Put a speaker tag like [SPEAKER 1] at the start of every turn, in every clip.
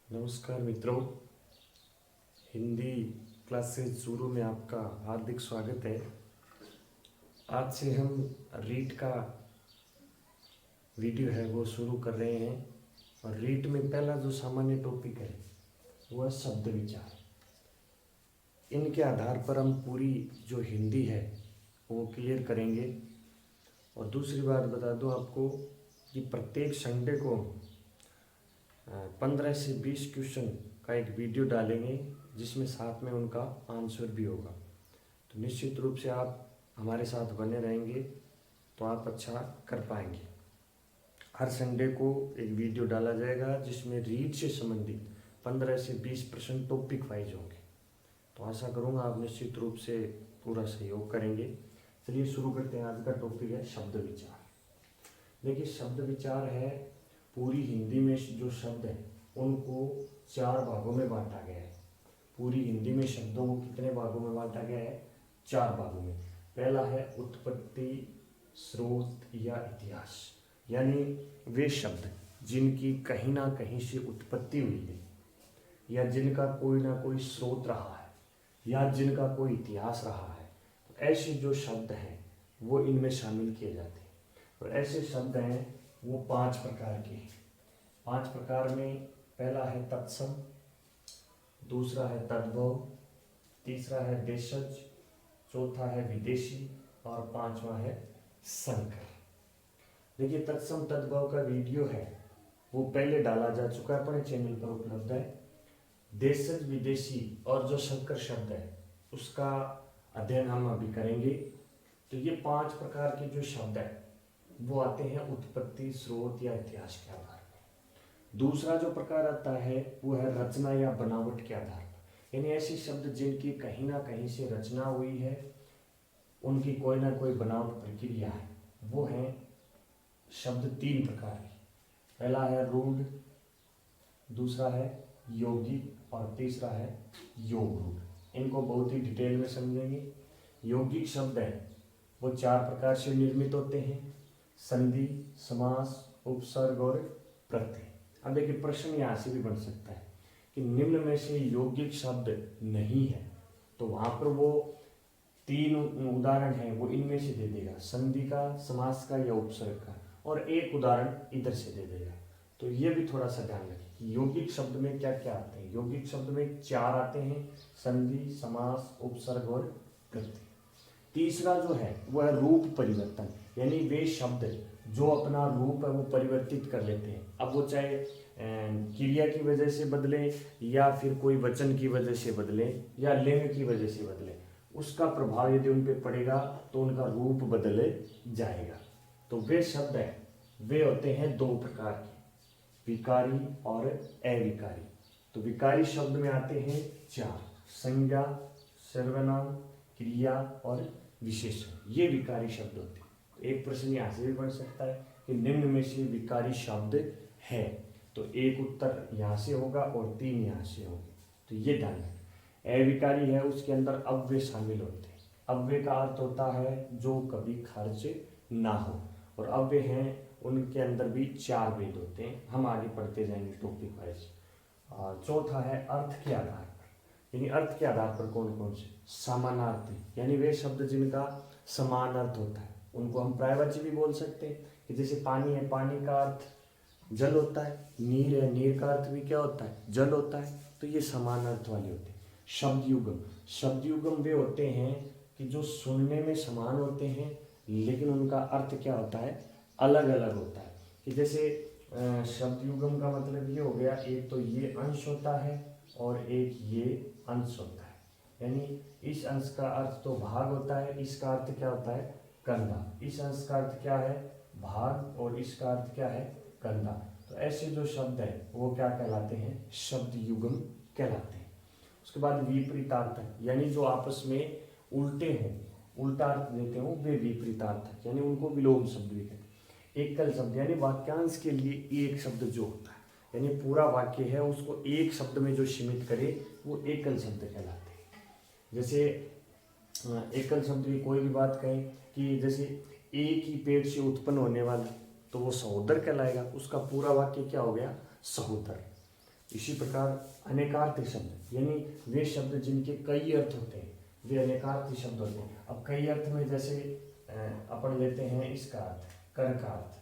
[SPEAKER 1] नमस्कार मित्रों, हिंदी क्लासेस शुरू में आपका हार्दिक स्वागत है। आज से हम रीट का वीडियो है वो शुरू कर रहे हैं और रीट में पहला जो सामान्य टॉपिक है वो है शब्द विचार। इनके आधार पर हम पूरी जो हिंदी है वो क्लियर करेंगे। और दूसरी बात बता दूं आपको कि प्रत्येक संडे को 15 से 20 क्वेश्चन का एक वीडियो डालेंगे जिसमें साथ में उनका आंसर भी होगा। तो निश्चित रूप से आप हमारे साथ बने रहेंगे तो आप अच्छा कर पाएंगे। हर संडे को एक वीडियो डाला जाएगा जिसमें रीड से संबंधित 15 से 20% टॉपिक वाइज होंगे। तो आशा करूँगा आप निश्चित रूप से पूरा सहयोग करेंगे। चलिए शुरू करते हैं। आज का टॉपिक है शब्द विचार। देखिए, शब्द विचार है पूरी हिंदी में जो शब्द है उनको 4 भागों में बांटा गया है। पूरी हिंदी में शब्दों को कितने भागों में बांटा गया है? 4 भागों में। पहला है उत्पत्ति, स्रोत या इतिहास, यानी वे शब्द जिनकी कहीं ना कहीं से उत्पत्ति हुई है या जिनका कोई ना कोई स्रोत रहा है या जिनका कोई इतिहास रहा है। तो ऐसे जो शब्द हैं वो इनमें शामिल किए जाते हैं। और ऐसे शब्द हैं वो 5 प्रकार के हैं। 5 प्रकार में पहला है तत्सम, दूसरा है तद्भव, तीसरा है देशज, चौथा है विदेशी और 5वां है संकर। देखिए, तत्सम तद्भव का वीडियो है वो पहले डाला जा चुका है, अपने चैनल पर उपलब्ध है। देशज, विदेशी और जो संकर शब्द है उसका अध्ययन हम अभी करेंगे। तो ये 5 प्रकार के जो शब्द है वो आते हैं उत्पत्ति, स्रोत या इतिहास के आधार पर। दूसरा जो प्रकार आता है वो है रचना या बनावट के आधार पर, यानी ऐसे शब्द जिनकी कहीं ना कहीं से रचना हुई है, उनकी कोई ना कोई बनावट प्रक्रिया है। वो हैं शब्द 3 प्रकार के। पहला है रूढ़, दूसरा है यौगिक और तीसरा है योग रूढ़। इनको बहुत ही डिटेल में समझेंगे। यौगिक शब्द है वो 4 प्रकार से निर्मित होते हैं: संधि, समास, उपसर्ग और प्रत्यय। अब देखिए, प्रश्न यहाँ से भी बन सकता है कि निम्न में से यौगिक शब्द नहीं है, तो वहां पर वो 3 उदाहरण हैं वो इनमें से दे देगा, संधि का, समास का या उपसर्ग का, और एक उदाहरण इधर से दे देगा। तो ये भी थोड़ा सा ध्यान रखें कि यौगिक शब्द में क्या क्या आते हैं। यौगिक शब्द में 4 आते हैं: संधि, समास, उपसर्ग और प्रत्यय। तीसरा जो है वो है रूप परिवर्तन, यानी वे शब्द जो अपना रूप है वो परिवर्तित कर लेते हैं। अब वो चाहे क्रिया की वजह से बदले या फिर कोई वचन की वजह से बदले या लिंग की वजह से बदले, उसका प्रभाव यदि उन पर पड़ेगा तो उनका रूप बदल जाएगा। तो वे शब्द है वे होते हैं 2 प्रकार के, विकारी और अविकारी। तो विकारी शब्द में आते हैं 4: संज्ञा, सर्वनाम, क्रिया और विशेषण। ये विकारी शब्द होते हैं। तो एक प्रश्न यहाँ से भी बन सकता है कि निम्न में से विकारी शब्द है, तो एक उत्तर यहाँ से होगा और 3 यहाँ से होंगे। तो ये ध्यान रखें। अविकारी है उसके अंदर अव्यय शामिल होते हैं। अव्यय का अर्थ होता है जो कभी खर्च ना हो, और अव्यय हैं उनके अंदर भी 4 भेद होते हैं। हम आगे पढ़ते जाएंगे टॉपिक वाइज। चौथा है अर्थ के आधार पर, यानी अर्थ के आधार पर कौन कौन से? समानार्थी, यानी वे शब्द जिनका समान अर्थ होता है, उनको हम पर्यायवाची भी बोल सकते हैं। कि जैसे पानी है, पानी का अर्थ जल होता है। नीर है, नीर का अर्थ भी क्या होता है? जल होता है। तो ये समान अर्थ वाले होते हैं। शब्द युगम, शब्द युगम वे होते हैं कि जो सुनने में समान होते हैं लेकिन उनका अर्थ क्या होता है? अलग अलग होता है। कि जैसे शब्द युगम का मतलब ये हो गया, एक तो ये अंश होता है और एक ये अंश होता है, यानी इस अंश का अर्थ तो भाग होता है, इसका अर्थ क्या होता है? कंधा। इस अंश का अर्थ क्या है? भाग, और इसका अर्थ क्या है? कंधा। तो ऐसे जो शब्द है वो क्या कहलाते हैं? शब्द युगम कहलाते हैं। उसके बाद विपरीतार्थक, यानी जो आपस में उल्टे हों, उल्टा अर्थ देते हो, वे विपरीतार्थक, यानी उनको विलोम शब्द भी कहते हैं। एकल शब्द, यानी वाक्यांश के लिए एक शब्द जो होता है, यानी पूरा वाक्य है उसको एक शब्द में जो सीमित करे वो एकल शब्द कहलाते हैं। जैसे एकल शब्द की कोई भी बात कहें कि जैसे एक ही पेड़ से उत्पन्न होने वाला, तो वो सहोदर कहलाएगा। उसका पूरा वाक्य क्या हो गया? सहोदर। इसी प्रकार अनेकार्थी शब्द यानी वे शब्द जिनके कई अर्थ होते हैं, वे अनेकार्थी शब्द होते हैं। अब कई अर्थ में जैसे अपन लेते हैं इसका अर्थ कर का अर्थ,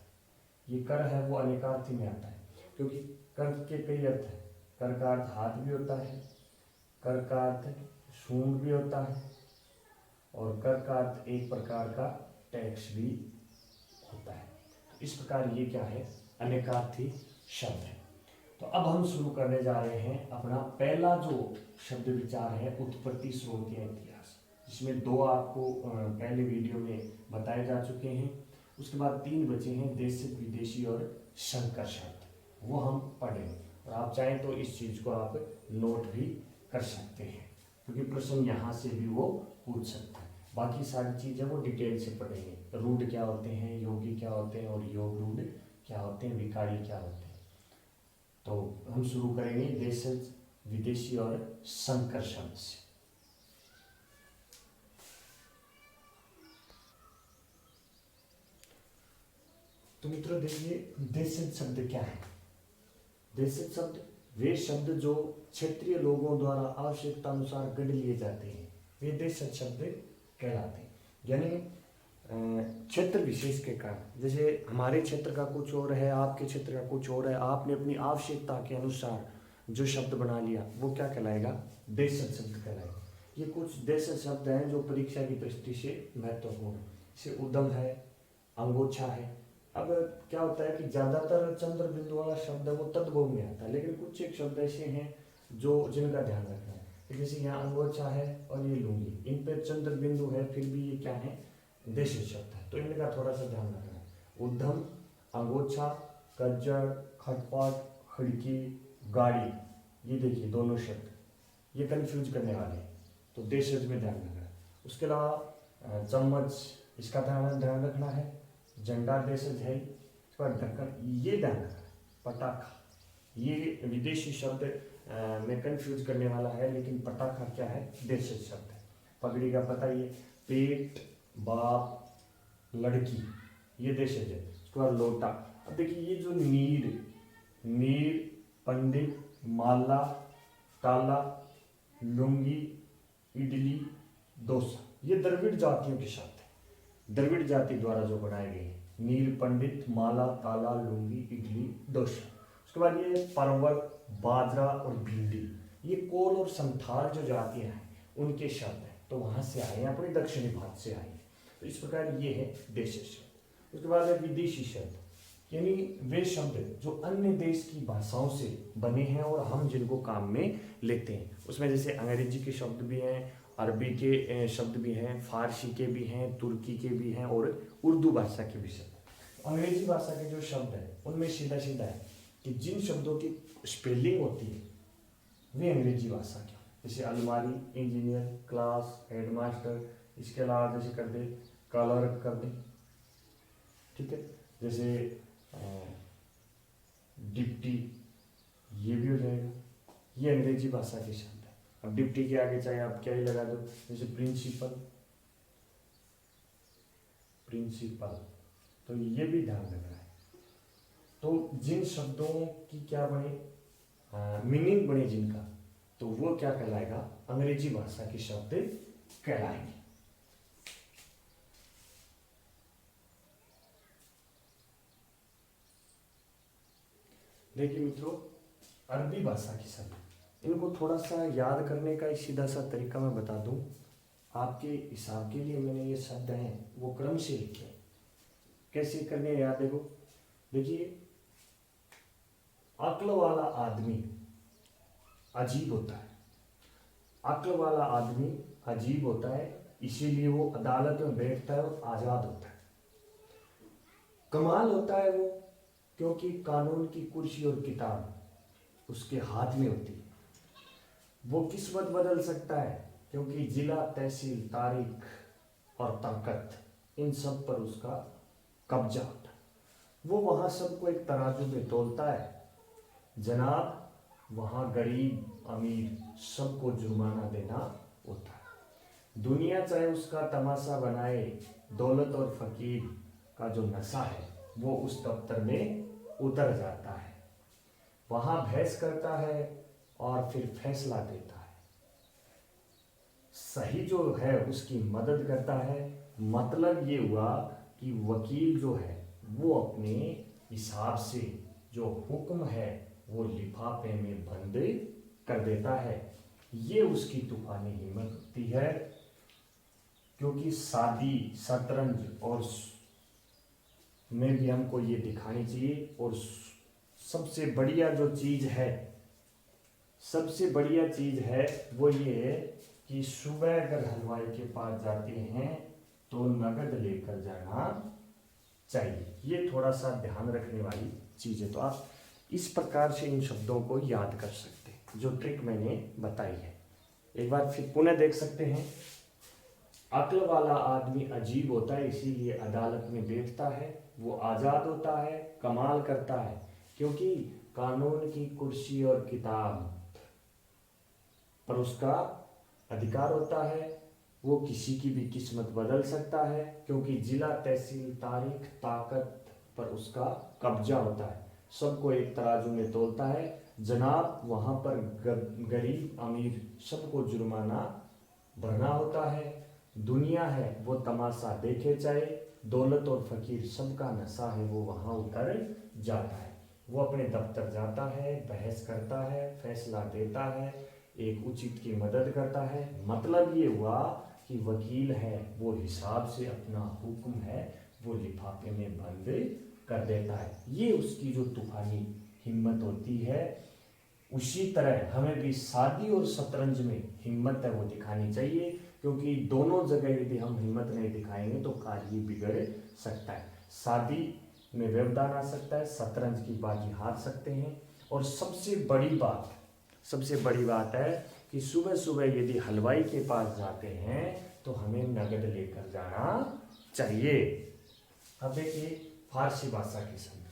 [SPEAKER 1] ये कर है वो अनेकार्थी में आता है क्योंकि कर के कई अर्थ हैं। कर का अर्थ हाथ भी होता है, कर का अर्थ सूंड भी होता है, और कर का अर्थ एक प्रकार का टैक्स भी होता है। इस प्रकार ये क्या है, अनेकार्थी शब्द है। तो अब हम शुरू करने जा रहे हैं अपना पहला जो शब्द विचार है, उत्पत्ति, स्रोत या इतिहास, जिसमें 2 आपको पहले वीडियो में बताए जा चुके हैं। उसके बाद 3 बचे हैं, देशिक, विदेशी और संकर शब्द, वो हम पढ़ेंगे। और आप चाहें तो इस चीज़ को आप नोट भी कर सकते हैं क्योंकि प्रश्न यहाँ से भी वो पूछ सकता है। बाकी सारी चीज़ें वो डिटेल से पढ़ेंगे। रूढ़ क्या होते हैं, योगी क्या होते हैं और योग रूढ़ क्या होते हैं, विकारी क्या होते हैं। तो हम शुरू करेंगे देशिक, विदेशी और संकर शब्द से। तो मित्रों देखिए, देशिक शब्द क्या है। देशिक शब्द वे शब्द जो क्षेत्रीय लोगों द्वारा आवश्यकता अनुसार गढ़ लिए जाते हैं, वे देशिक शब्द कहलाते हैं। यानी क्षेत्र विशेष के कारण, जैसे हमारे क्षेत्र का कुछ और है, आपके क्षेत्र का कुछ और है, आपने अपनी आवश्यकता के अनुसार जो शब्द बना लिया वो क्या कहलाएगा, देशिक शब्द कहलाएगा। ये कुछ देशिक शब्द हैं जो परीक्षा की दृष्टि से महत्वपूर्ण है। जैसे उद्यम है, अंगोछा है। अब क्या होता है कि ज़्यादातर चंद्र बिंदु वाला शब्द है वो तद्भव में आता है, लेकिन कुछ एक शब्द ऐसे हैं जो जिनका ध्यान रखना है। जैसे यहाँ अंगोछा है और ये लुंगी, इन पे चंद्र बिंदु है, फिर भी ये क्या है, देशिक शब्द है, तो इनका थोड़ा सा ध्यान रखना है। उद्यम, अंगोछा, कज्जड़, खटपट, खिड़की, गाड़ी, ये देखिए दोनों शब्द ये कंफ्यूज करने वाले हैं, तो देशिक में ध्यान रखना है। उसके अलावा चम्मच, इसका ध्यान रखना है। झंडा देशिक है, इसका ढक्कन, ये ध्यान रखना है। पटाखा, ये विदेशी शब्द में कंफ्यूज करने वाला है, लेकिन पटाखा क्या है, देशिक शब्द है। पगड़ी का पता ही है। पेट, बाप, लड़की, ये देशिक है। उसके बाद लोटा। अब देखिए ये जो नीर, पंडित, माला, ताला, लुंगी, इडली, डोसा, ये द्रविड़ जातियों के शब्द है। द्रविड़ जाति द्वारा जो बनाए गए हैं, नीर, पंडित, माला, ताला, लुंगी, इडली, डोसा। उसके बाद ये परवल, बाजरा और भिंडी, ये कोल और संथाल जो जातियां हैं उनके शब्द हैं, तो वहां से आए हैं, अपने दक्षिणी भारत से आए हैं। तो इस प्रकार ये है देशिक शब्द। उसके बाद है विदेशी शब्द, यानी वे शब्द जो अन्य देश की भाषाओं से बने हैं और हम जिनको काम में लेते हैं। उसमें जैसे अंग्रेजी के शब्द भी हैं, अरबी के शब्द भी हैं, फारसी के भी हैं, तुर्की के भी हैं और उर्दू भाषा के भी शब्द। अंग्रेजी भाषा के जो शब्द हैं उनमें सीधा सीधा है कि जिन शब्दों की स्पेलिंग होती है वे अंग्रेजी भाषा की, जैसे अलमारी, इंजीनियर, क्लास, हेडमास्टर। इसके अलावा जैसे कर दे क्लर्क कर दे, ठीक है, जैसे डिप्टी, ये भी हो जाएगा, ये अंग्रेजी भाषा के शब्द है। अब डिप्टी के आगे चाहे आप क्या ही लगा दो, जैसे प्रिंसिपल, तो ये भी ध्यान रखना है। तो जिन शब्दों की क्या बने, मीनिंग बने जिनका, तो वो क्या कहलाएगा, अंग्रेजी भाषा के शब्द कहलाएंगे। देखिए मित्रों, अरबी भाषा के शब्द, इनको थोड़ा सा याद करने का एक सीधा सा तरीका मैं बता दूं आपके हिसाब के लिए। मैंने ये शब्द हैं वो क्रम से लिखे हैं, कैसे करने याद देखो। देखिए, अक्ल वाला आदमी अजीब होता है, अक्ल वाला आदमी अजीब होता है, इसीलिए वो अदालत में बैठता है और आजाद होता है। कमाल होता है वो, क्योंकि कानून की कुर्सी और किताब उसके हाथ में होती है। वो किस्मत बदल सकता है, क्योंकि जिला, तहसील, तारीख और ताकत, इन सब पर उसका कब्जा होता है। वो वहाँ सबको एक तराजू में तोलता है जनाब, वहाँ गरीब अमीर सबको जुर्माना देना होता है। दुनिया चाहे उसका तमाशा बनाए, दौलत और फकीर का जो नशा है वो उस दफ्तर में उतर जाता है। वहां बहस करता है और फिर फैसला देता है। सही जो है उसकी मदद करता है। मतलब ये हुआ कि वकील जो है वो अपने हिसाब से जो हुक्म है वो लिफाफे में बंद कर देता है। ये उसकी तूफानी हिम्मत होती है। क्योंकि शादी, शतरंज और में भी हमको ये दिखानी चाहिए। और सबसे बढ़िया जो चीज है, सबसे बढ़िया चीज है वो ये है कि सुबह अगर हलवाई के पास जाते हैं तो नगद लेकर जाना चाहिए। ये थोड़ा सा ध्यान रखने वाली चीज है। तो आप इस प्रकार से इन शब्दों को याद कर सकते हैं जो ट्रिक मैंने बताई है। एक बार फिर पुनः देख सकते हैं। अक्ल वाला आदमी अजीब होता है, इसीलिए अदालत में बैठता है। वो आजाद होता है, कमाल करता है, क्योंकि कानून की कुर्सी और किताब पर उसका अधिकार होता है। वो किसी की भी किस्मत बदल सकता है, क्योंकि जिला, तहसील, तारीख, ताकत पर उसका कब्जा होता है। सबको एक तराजू में तोलता है जनाब। वहां पर गरीब अमीर सबको जुर्माना भरना होता है। दुनिया है वो तमाशा देखे चाहे, दौलत और फकीर सबका नशा है वो वहां उतर जाता है। वो अपने दफ्तर जाता है, बहस करता है, फैसला देता है, एक उचित की मदद करता है। मतलब ये हुआ कि वकील है वो हिसाब से अपना हुक्म है वो लिफाफे में बंद कर देता है। ये उसकी जो तूफानी हिम्मत होती है। उसी तरह हमें भी शादी और शतरंज में हिम्मत है वो दिखानी चाहिए, क्योंकि दोनों जगह यदि हम हिम्मत नहीं दिखाएंगे तो कार्य बिगड़ सकता है। शादी में व्यवधान आ सकता है, शतरंज की बाजी हार सकते हैं। और सबसे बड़ी बात है कि सुबह सुबह यदि हलवाई के पास जाते हैं तो हमें नगद लेकर जाना चाहिए। अब देखिए फारसी भाषा के शब्द।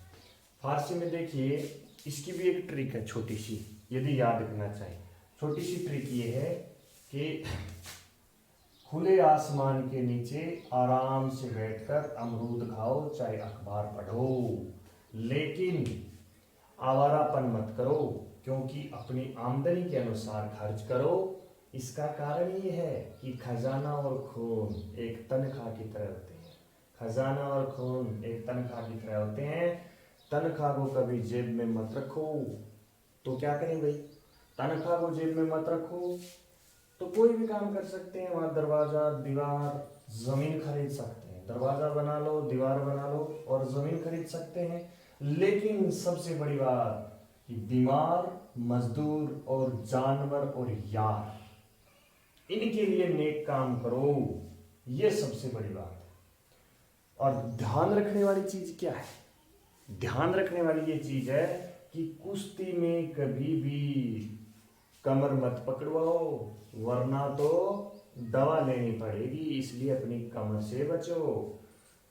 [SPEAKER 1] फारसी में देखिए इसकी भी एक ट्रिक है छोटी सी, यदि याद रखना चाहिए। छोटी सी ट्रिक ये है कि खुले आसमान के नीचे आराम से बैठकर अमरूद खाओ, चाहे अखबार पढ़ो, लेकिन आवारापन मत करो, क्योंकि अपनी आमदनी के अनुसार खर्च करो। इसका कारण ये है कि खजाना और खून एक तनख्वाह की तरह होते हैं। खजाना और खून एक तनख्वाह की तरह होते हैं। तनख्वाह को कभी जेब में मत रखो। तो क्या करें भाई, तनख्वाह को जेब में मत रखो तो कोई भी काम कर सकते हैं। वहां दरवाजा, दीवार, जमीन खरीद सकते हैं। दरवाजा बना लो, दीवार बना लो और जमीन खरीद सकते हैं। लेकिन सबसे बड़ी बात कि बीमार, मजदूर और जानवर और यार, इनके लिए नेक काम करो। ये सबसे बड़ी बात है। और ध्यान रखने वाली चीज क्या है? ध्यान रखने वाली ये चीज है कि कुश्ती में कभी भी कमर मत पकड़वाओ, वरना तो दवा लेनी पड़ेगी। इसलिए अपनी कमर से बचो।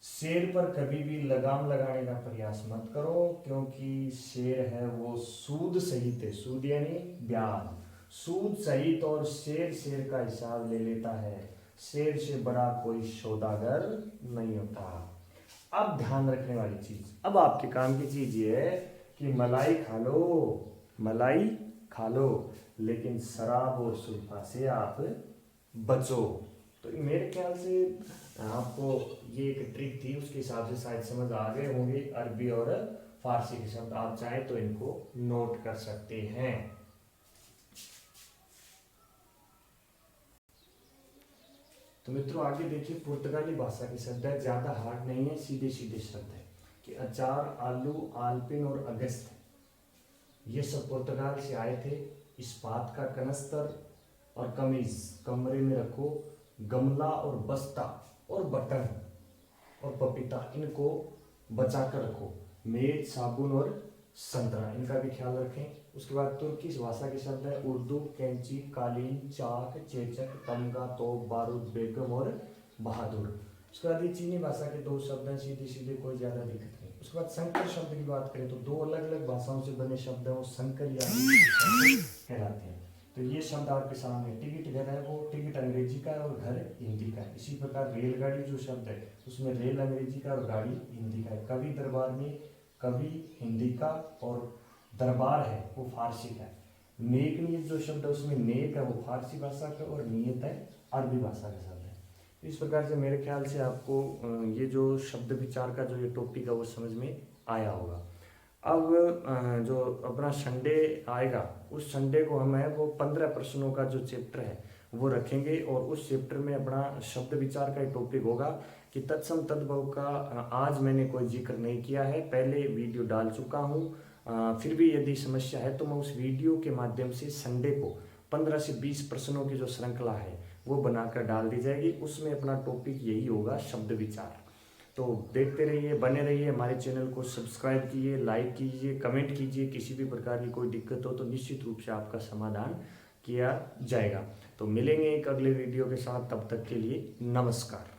[SPEAKER 1] शेर पर कभी भी लगाम लगाने का प्रयास मत करो, क्योंकि शेर है वो सूद सहित है। सूद यानी ब्याज, सूद सहित। और शेर का हिसाब ले लेता है। शेर से बड़ा कोई सौदागर नहीं होता। अब ध्यान रखने वाली चीज, अब आपके काम की चीज ये है कि मलाई खा लो, मलाई खा लो, लेकिन शराब और सुल्फा से आप बचो। तो मेरे ख्याल से आपको ये एक ट्रिक थी, उसके हिसाब से शायद समझ आ गए होंगे अरबी और फारसी के शब्द। आप चाहें तो इनको नोट कर सकते हैं। तो मित्रों आगे देखिए, पुर्तगाली भाषा के शब्द है, ज्यादा हार्ड नहीं है, सीधे सीधे शब्द है कि अचार, आलू, आलपिन और अगस्त, ये सब पुर्तगाल से आए थे। इस्पात का कनस्तर और कमीज कमरे में रखो। गमला और बस्ता और बटन और पपीता, इनको बचा कर रखो। मेज, साबुन और संतरा, इनका भी ख्याल रखें। उसके बाद तुर्की भाषा के शब्द है उर्दू, कैंची, कालीन, चाक, चेचक, तमगा, तोप, बारूद, बेगम और बहादुर। उसके बाद ये चीनी भाषा के दो शब्द हैं, सीधे सीधे, कोई ज्यादा दिक्कत नहीं। उसके बाद संकर शब्द की बात करें तो दो अलग अलग भाषाओं से बने शब्द हैं, वो संकर यानी कहलाते हैं। तो ये शब्द आपके सामने, टिकट घर है वो टिकट अंग्रेजी का है और घर हिंदी का है। इसी प्रकार रेलगाड़ी जो शब्द है उसमें रेल अंग्रेजी का और गाड़ी हिंदी का है। कवि दरबार में कवि हिंदी का और दरबार है वो फारसी का है। नेक नियत जो शब्द है उसमें नेक है वो फारसी भाषा का और नियत है अरबी भाषा का शब्द है। इस प्रकार से मेरे ख्याल से आपको ये जो शब्द विचार का जो ये टॉपिक है वो समझ में आया होगा। अब जो अपना संडे आएगा उस संडे को हम है वो 15 प्रश्नों का जो चैप्टर है वो रखेंगे और उस चैप्टर में अपना शब्द विचार का टॉपिक होगा कि तत्सम तद्भव का आज मैंने कोई जिक्र नहीं किया है, पहले वीडियो डाल चुका हूँ। फिर भी यदि समस्या है तो मैं उस वीडियो के माध्यम से संडे को 15 से 20 प्रश्नों की जो श्रृंखला है वो बनाकर डाल दी जाएगी। उसमें अपना टॉपिक यही होगा शब्द विचार। तो देखते रहिए, बने रहिए, हमारे चैनल को सब्सक्राइब कीजिए, लाइक कीजिए, कमेंट कीजिए। किसी भी प्रकार की कोई दिक्कत हो तो निश्चित रूप से आपका समाधान किया जाएगा। तो मिलेंगे एक अगले वीडियो के साथ, तब तक के लिए नमस्कार।